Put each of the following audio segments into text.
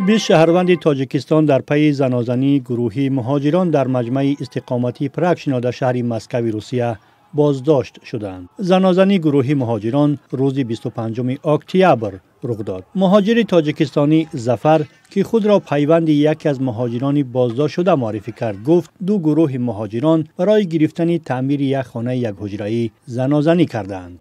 20 شهروند تاجیکستان در پی زنازنی گروهی مهاجران در مجمع استقامتی پراکشنا در شهر مسکو روسیه بازداشت شدند. زنازنی گروهی مهاجران روز 25 اکتبر رخ داد. مهاجر تاجیکستانی ظفر که خود را پیوند یکی از مهاجران بازداشت شده معرفی کرد گفت دو گروه مهاجران برای گرفتن تعمیر یک خانه یک حجره‌ای زنازنی کردند.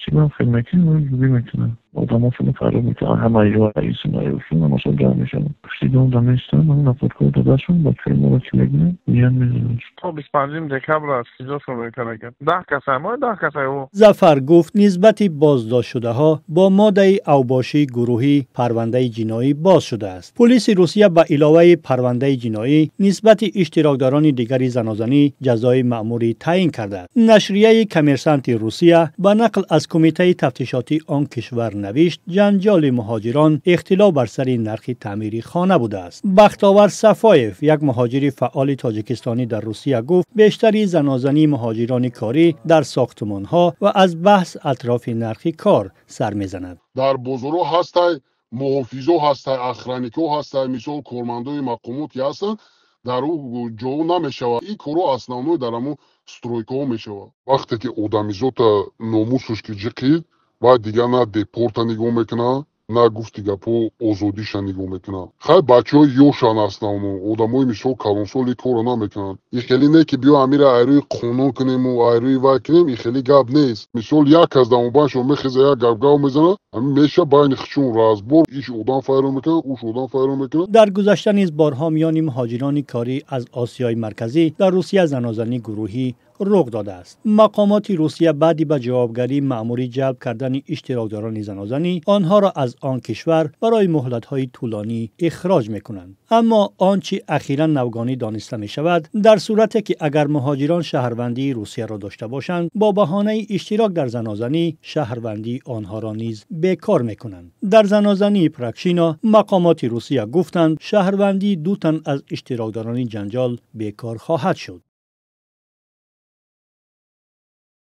چیکار فکر میکنم آدماشون فرار میکنن همه ایران رئیس نایوشون هم اصلا جمع میشن پشتی دون دانستان من نفرکو داداشون با چه موقع چی میگنه میان میزنن تا 25 دکبر است چیزا شروع میکنه 10 کسای ما 10 کسای او. ظفر گفت نسبت بازداشت شده ها با ماده اوباشی گروهی پرونده جنایی باز شده است. پلیس روسیه به علاوه پرونده جنایی نسبت اشتراکداران دیگری زنازنی جزای مأموری تعیین کرده است. نشریه کمرسانت روسیه با نقل از کمیته تفتیشاتی آن کشور نوشت جنجال مهاجران اختلاف بر سر نرخ تعمیری خانه بوده است. بختاور صفایف یک مهاجر فعال تاجیکستانی در روسیه گفت بیشتری زنازنی مهاجران کاری در ساختمان ها و از بحث اطراف نرخ کار سر میزند. در بازارها هستای محافظو هستای اخرانیکو هستای مثال کارمندای مقاماتی هستند در او جو نمیشود. این کارو основной در همون стройка میشود. وقتی که آدمیزاد ناموسش که جقید باید دیگه نه دیپورت نگاه میکنه نه گفتی گپو آزادیش نگاه میکنه. خیلی بچه های یوشن основном آدمای مثال کلانسال کارو نمیکنن. این خیلی نه که بیا امیر ایروی قانون کنیم و ایروی وای کنیم این خیلی گپ نیست. مثال یک از دموبانش میخیزه یک گپ میزنه همین میشه بین خشون رازبور ایش آدم فایرو میکنه اوش آدم فایرو میکنه. در گذشته نیز بارها میان مهاجران کاری از آسیای مرکزی در روسیه زنازنی گروهی رخ داده است. مقامات روسیه بعدی به جوابگری مأموری جلب کردن اشتراکداران زنازنی آنها را از آن کشور برای مهلت‌های طولانی اخراج می‌کنند. اما آنچه اخیراً نوگانی دانسته می شود در صورتی که اگر مهاجران شهروندی روسیه را داشته باشند با بهانه اشتراک در زنازنی شهروندی آنها را نیز بیکار می‌کنند. در زنازنی پراکشنا مقامات روسیه گفتند شهروندی 2 تن از اشتراکداران جنجال بیکار خواهد شد.